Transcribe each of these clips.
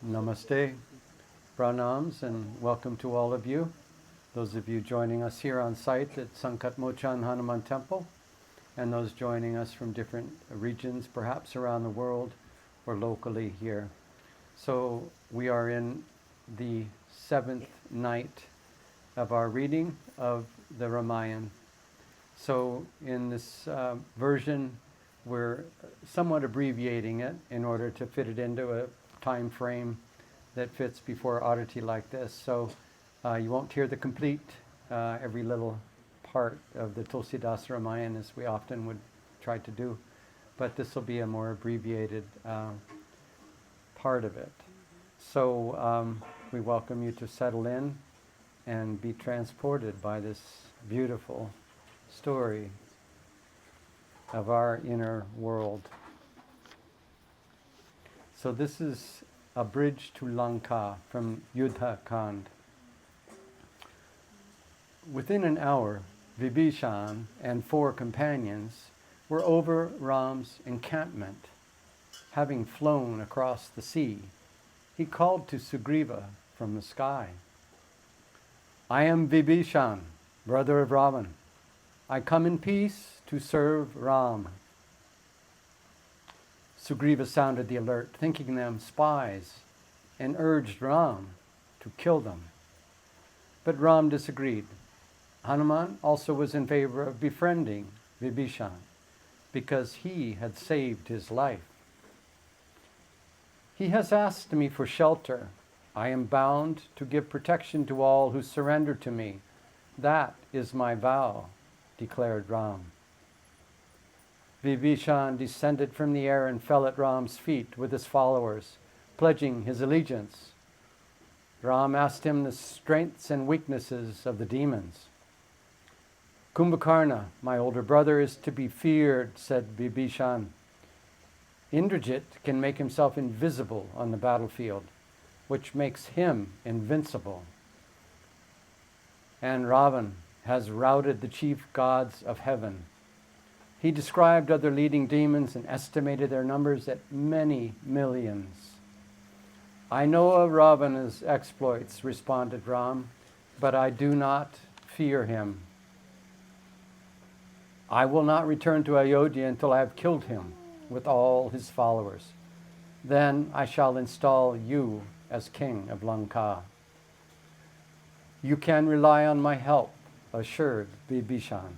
Namaste, pranams, and welcome to all of you. Those of you joining us here on site at Sankat Mochan Hanuman Temple, and those joining us from different regions, perhaps around the world or locally here. So we are in the 7th night of our reading of the Ramāyana. So in this version, we're somewhat abbreviating it in order to fit it into a time frame that fits before oddity like this. So you won't hear the complete, every little part of the Tulsidas Ramāyana as we often would try to do, but this will be a more abbreviated part of it. So we welcome you to settle in and be transported by this beautiful story of our inner world. So this is a bridge to Lanka from Yuddha Kand. Within an hour, Vibhishan and 4 companions were over Ram's encampment. Having flown across the sea, he called to Sugriva from the sky. "I am Vibhishan, brother of Ravan. I come in peace to serve Ram." Sugriva sounded the alert, thinking them spies, and urged Ram to kill them. But Ram disagreed. Hanuman also was in favor of befriending Vibhishan because he had saved his life. "He has asked me for shelter. I am bound to give protection to all who surrender to me. That is my vow," declared Ram. Vibhishan descended from the air and fell at Ram's feet with his followers, pledging his allegiance. Ram asked him the strengths and weaknesses of the demons. "Kumbhakarna, my older brother, is to be feared," said Vibhishan. "Indrajit can make himself invisible on the battlefield, which makes him invincible. And Ravan has routed the chief gods of heaven." He described other leading demons and estimated their numbers at many millions. "I know of Ravana's exploits," responded Ram, "but I do not fear him. I will not return to Ayodhya until I have killed him with all his followers. Then I shall install you as king of Lanka." "You can rely on my help," assured Vibhishan.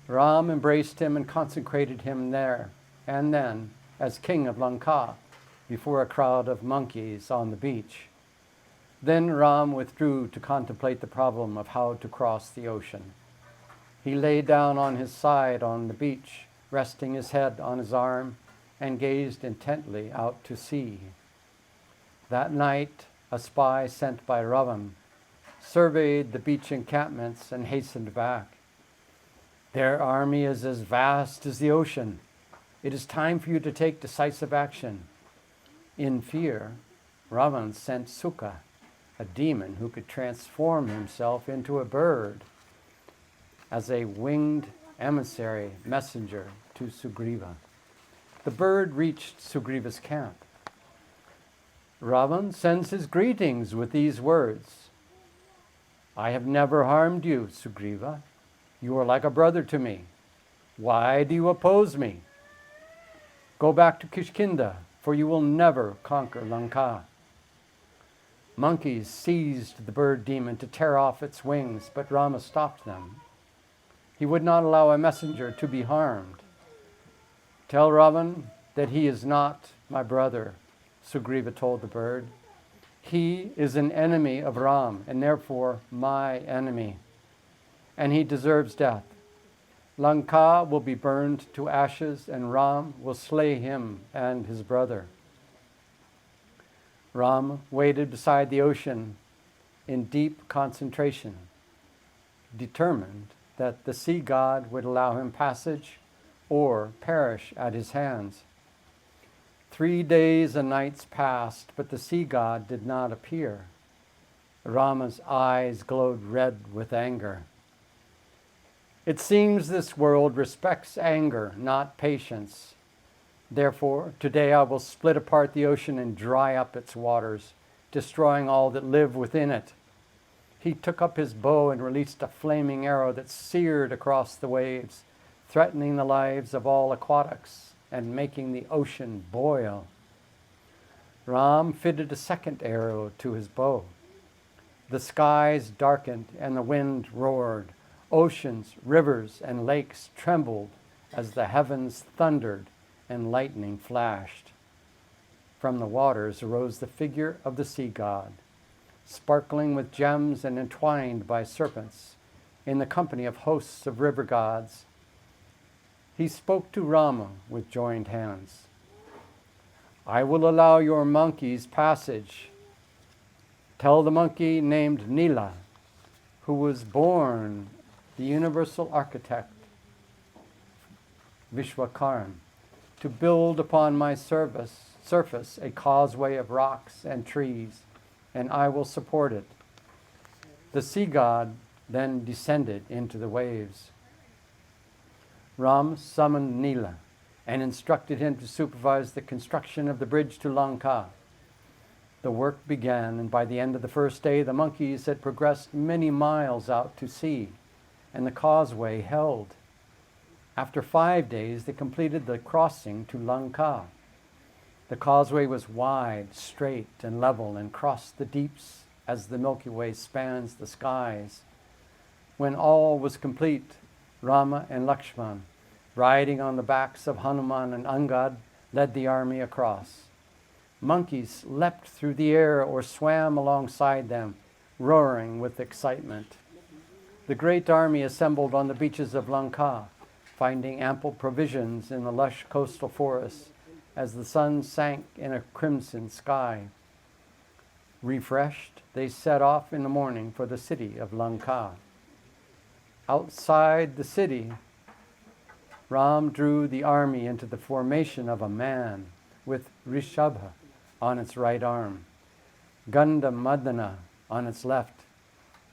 Ram embraced him and consecrated him there and then as king of Lanka before a crowd of monkeys on the beach. Then Ram withdrew to contemplate the problem of how to cross the ocean. He lay down on his side on the beach, resting his head on his arm, and gazed intently out to sea. That night, a spy sent by Ravan surveyed the beach encampments and hastened back. "Their army is as vast as the ocean. It is time for you to take decisive action." In fear, Ravan sent Sukha, a demon who could transform himself into a bird, as a winged emissary messenger to Sugriva. The bird reached Sugriva's camp. Ravan sends his greetings with these words: "I have never harmed you, Sugriva. You are like a brother to me. Why do you oppose me? Go back to Kishkinda, for you will never conquer Lanka." Monkeys seized the bird demon to tear off its wings, but Rama stopped them. He would not allow a messenger to be harmed. "Tell Ravan that he is not my brother," Sugriva told the bird. "He is an enemy of Ram, and therefore my enemy. And he deserves death. Lanka will be burned to ashes, and Ram will slay him and his brother." Ram waited beside the ocean in deep concentration, determined that the sea god would allow him passage or perish at his hands. 3 days and nights passed, but the sea god did not appear. Rama's eyes glowed red with anger. "It seems this world respects anger, not patience. Therefore, today I will split apart the ocean and dry up its waters, destroying all that live within it." He took up his bow and released a flaming arrow that seared across the waves, threatening the lives of all aquatics and making the ocean boil. Ram fitted a second arrow to his bow. The skies darkened and the wind roared. Oceans, rivers, and lakes trembled as the heavens thundered and lightning flashed. From the waters arose the figure of the sea god, sparkling with gems and entwined by serpents, in the company of hosts of river gods. He spoke to Rama with joined hands. "I will allow your monkeys passage. Tell the monkey named Nila, who was born the universal architect, Vishwakaran, to build upon my surface a causeway of rocks and trees, and I will support it." The sea god then descended into the waves. Ram summoned Nila and instructed him to supervise the construction of the bridge to Lanka. The work began, and by the end of the first day, the monkeys had progressed many miles out to sea, and the causeway held. After 5 days, they completed the crossing to Lanka. The causeway was wide, straight, and level, and crossed the deeps as the Milky Way spans the skies. When all was complete, Rama and Lakshman, riding on the backs of Hanuman and Angad, led the army across. Monkeys leapt through the air or swam alongside them, roaring with excitement. The great army assembled on the beaches of Lanka, finding ample provisions in the lush coastal forests as the sun sank in a crimson sky. Refreshed, they set off in the morning for the city of Lanka. Outside the city, Ram drew the army into the formation of a man with Rishabha on its right arm, Gandhamadana on its left,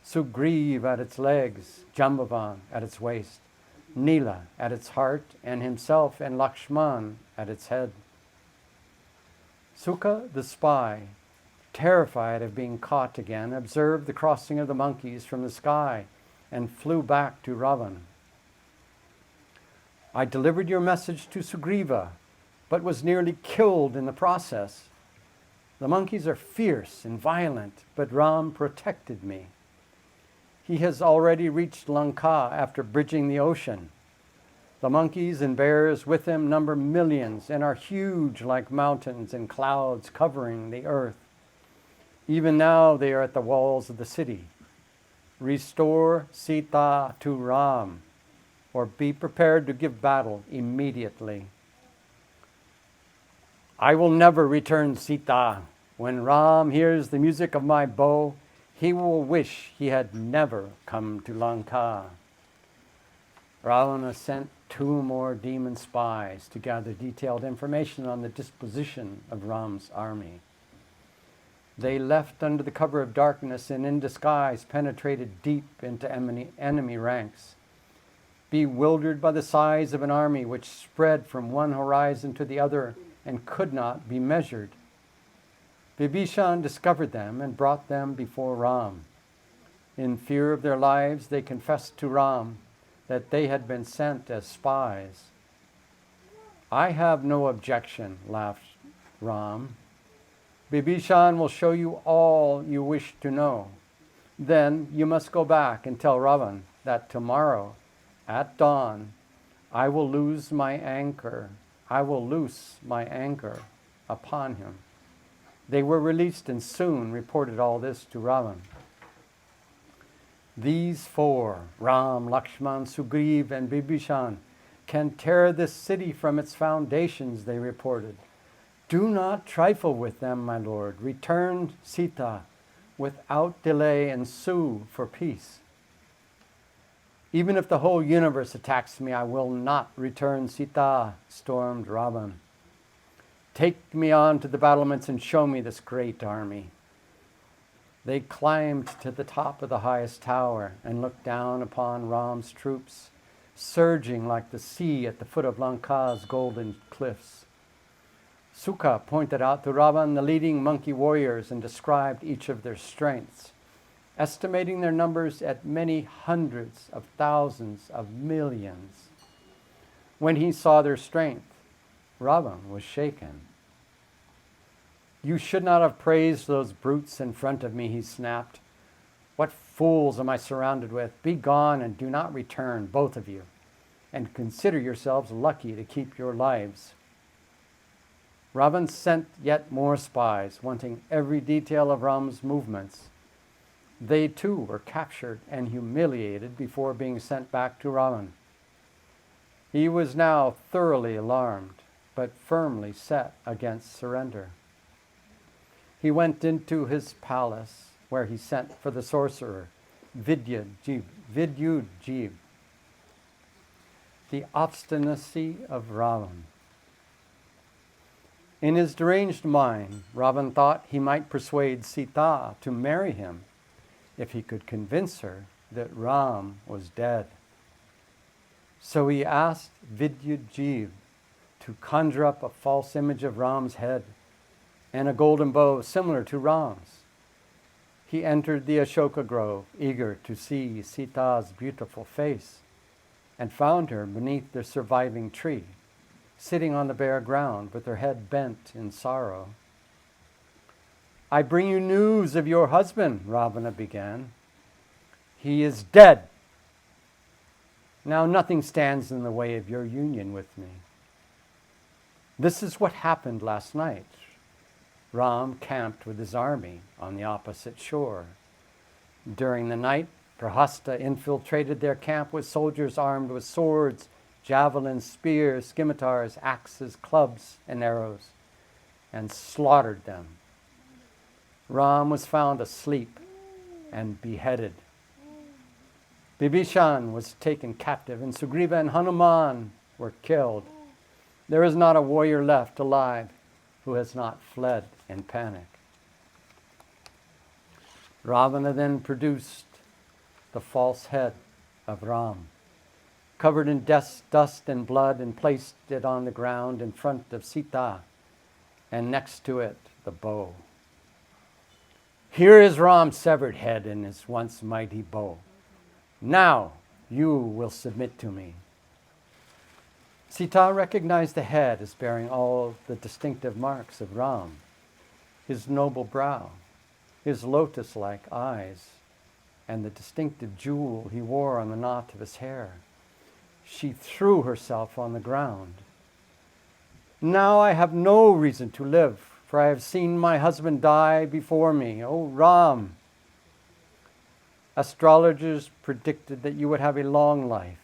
Sugriv at its legs, Jambavan at its waist, Nila at its heart, and himself and Lakshman at its head. Sukha the spy, terrified of being caught again, observed the crossing of the monkeys from the sky and flew back to Ravan. "I delivered your message to Sugriva, but was nearly killed in the process. The monkeys are fierce and violent, but Ram protected me. He has already reached Lanka after bridging the ocean. The monkeys and bears with him number millions and are huge like mountains and clouds covering the earth. Even now they are at the walls of the city. Restore Sita to Ram, or be prepared to give battle immediately." "I will never return Sita. When Ram hears the music of my bow, he will wish he had never come to Lanka." Ravana sent 2 more demon spies to gather detailed information on the disposition of Ram's army. They left under the cover of darkness and in disguise penetrated deep into enemy ranks. Bewildered by the size of an army which spread from one horizon to the other and could not be measured, Vibhishan discovered them and brought them before Ram. In fear of their lives, they confessed to Ram that they had been sent as spies. "I have no objection," laughed Ram. "Vibhishan will show you all you wish to know. Then you must go back and tell Ravan that tomorrow, at dawn, I will loose my anchor upon him." They were released and soon reported all this to Ravan. "These 4, Ram, Lakshman, Sugriv, and Vibhishan, can tear this city from its foundations," they reported. "Do not trifle with them, my lord. Return Sita without delay and sue for peace." "Even if the whole universe attacks me, I will not return Sita," stormed Ravan. "Take me on to the battlements and show me this great army." They climbed to the top of the highest tower and looked down upon Ram's troops, surging like the sea at the foot of Lanka's golden cliffs. Sukha pointed out to Ravan the leading monkey warriors and described each of their strengths, estimating their numbers at many hundreds of thousands of millions. When he saw their strength, Ravan was shaken. "You should not have praised those brutes in front of me," he snapped. "What fools am I surrounded with? Be gone and do not return, both of you, and consider yourselves lucky to keep your lives." Ravan sent yet more spies, wanting every detail of Ram's movements. They too were captured and humiliated before being sent back to Ravan. He was now thoroughly alarmed, but firmly set against surrender. He went into his palace, where he sent for the sorcerer, Vidyujib. The obstinacy of Ravan. In his deranged mind, Ravan thought he might persuade Sita to marry him if he could convince her that Ram was dead. So he asked Vidyujib to conjure up a false image of Ram's head and a golden bow similar to Ram's. He entered the Ashoka grove, eager to see Sita's beautiful face, and found her beneath the surviving tree, sitting on the bare ground with her head bent in sorrow. "I bring you news of your husband," Ravana began. "He is dead. Now nothing stands in the way of your union with me. This is what happened last night. Ram camped with his army on the opposite shore. During the night, Prahasta infiltrated their camp with soldiers armed with swords, javelins, spears, scimitars, axes, clubs, and arrows, and slaughtered them. Ram was found asleep and beheaded. Bibhishan was taken captive, and Sugriva and Hanuman were killed. There is not a warrior left alive who has not fled in panic." Ravana then produced the false head of Ram, covered in dust and blood, and placed it on the ground in front of Sita, and next to it the bow. "Here is Ram's severed head and his once mighty bow. Now you will submit to me." Sita recognized the head as bearing all the distinctive marks of Ram: his noble brow, his lotus-like eyes, and the distinctive jewel he wore on the knot of his hair. She threw herself on the ground. "Now I have no reason to live, for I have seen my husband die before me. O Ram! Astrologers predicted that you would have a long life,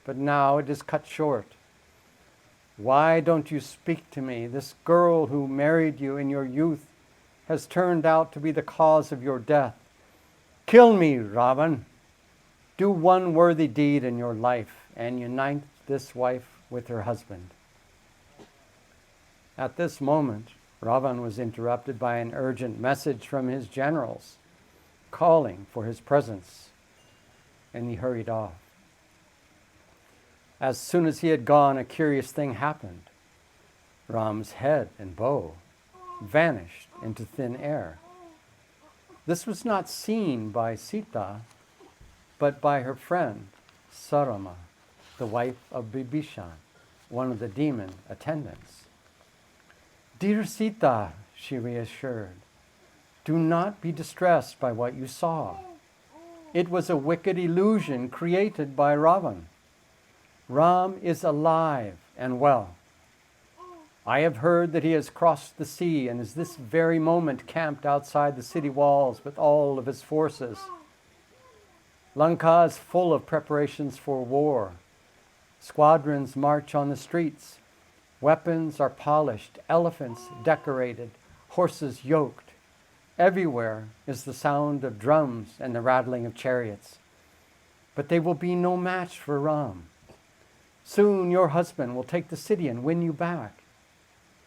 but now it is cut short. Why don't you speak to me? This girl who married you in your youth has turned out to be the cause of your death. Kill me, Ravan. Do one worthy deed in your life and unite this wife with her husband." At this moment, Ravan was interrupted by an urgent message from his generals, calling for his presence, and he hurried off. As soon as he had gone, a curious thing happened. Ram's head and bow vanished into thin air. This was not seen by Sita, but by her friend Sarama, the wife of Bibhishan, one of the demon attendants. "Dear Sita," she reassured, "do not be distressed by what you saw. It was a wicked illusion created by Ravan. Ram is alive and well. I have heard that he has crossed the sea and is this very moment camped outside the city walls with all of his forces. Lanka is full of preparations for war. Squadrons march on the streets. Weapons are polished, elephants decorated, horses yoked. Everywhere is the sound of drums and the rattling of chariots. But they will be no match for Ram. Soon your husband will take the city and win you back.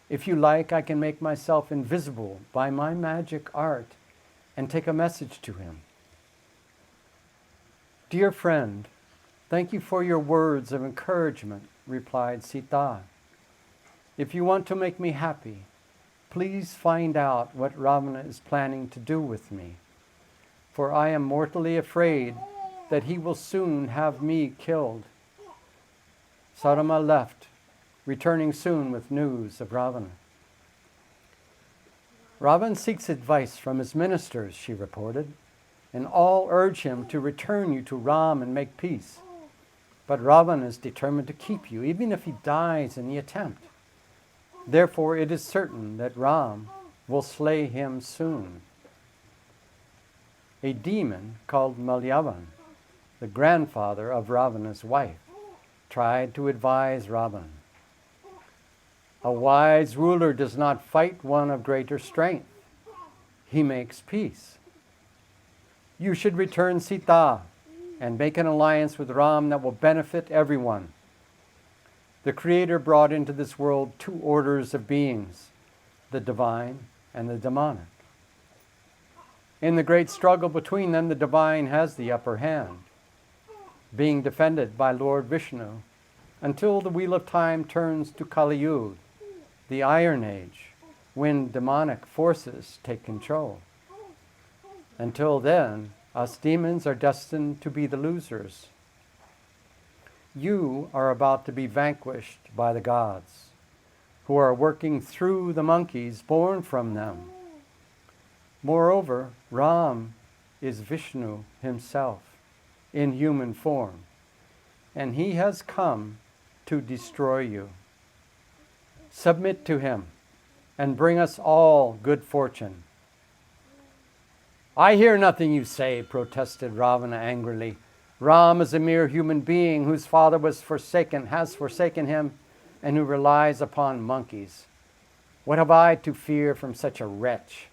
If you like, I can make myself invisible by my magic art and take a message to him." "Dear friend, thank you for your words of encouragement," replied Sita. If you want to make me happy, please find out what Ravana is planning to do with me, for I am mortally afraid that he will soon have me killed." Sarama left, returning soon with news of Ravana. "Ravan seeks advice from his ministers," she reported, "and all urge him to return you to Ram and make peace. But Ravan is determined to keep you, even if he dies in the attempt. Therefore it is certain that Ram will slay him soon." A demon called Malyavan, the grandfather of Ravana's wife, tried to advise Ravan. "A wise ruler does not fight one of greater strength. He makes peace. You should return Sita and make an alliance with Ram that will benefit everyone. The Creator brought into this world two orders of beings, the divine and the demonic. In the great struggle between them, the divine has the upper hand, being defended by Lord Vishnu, until the wheel of time turns to Kali Yuga, the Iron Age, when demonic forces take control. Until then, us demons are destined to be the losers. You are about to be vanquished by the gods, who are working through the monkeys born from them. Moreover, Ram is Vishnu himself in human form, and he has come to destroy you. Submit to him and bring us all good fortune." "I hear nothing you say," protested Ravana angrily. "Ram is a mere human being whose father has forsaken him, and who relies upon monkeys. What have I to fear from such a wretch?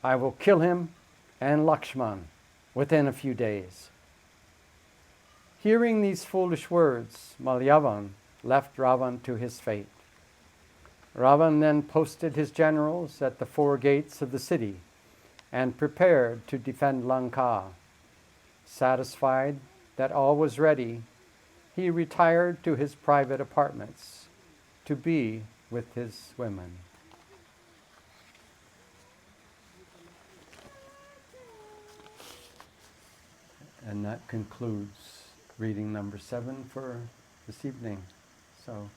I will kill him and Lakshman within a few days." Hearing these foolish words, Malyavan left Ravan to his fate. Ravan then posted his generals at the 4 gates of the city and prepared to defend Lanka. Satisfied that all was ready, he retired to his private apartments to be with his women. And that concludes reading number 7 for this evening. So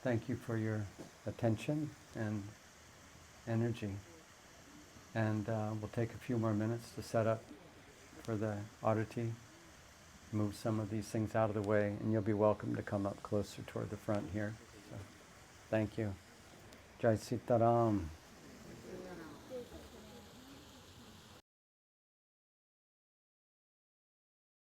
thank you for your attention and energy. And we'll take a few more minutes to set up for the oddity, move some of these things out of the way, and you'll be welcome to come up closer toward the front here. So, thank you. Jai Sitaram.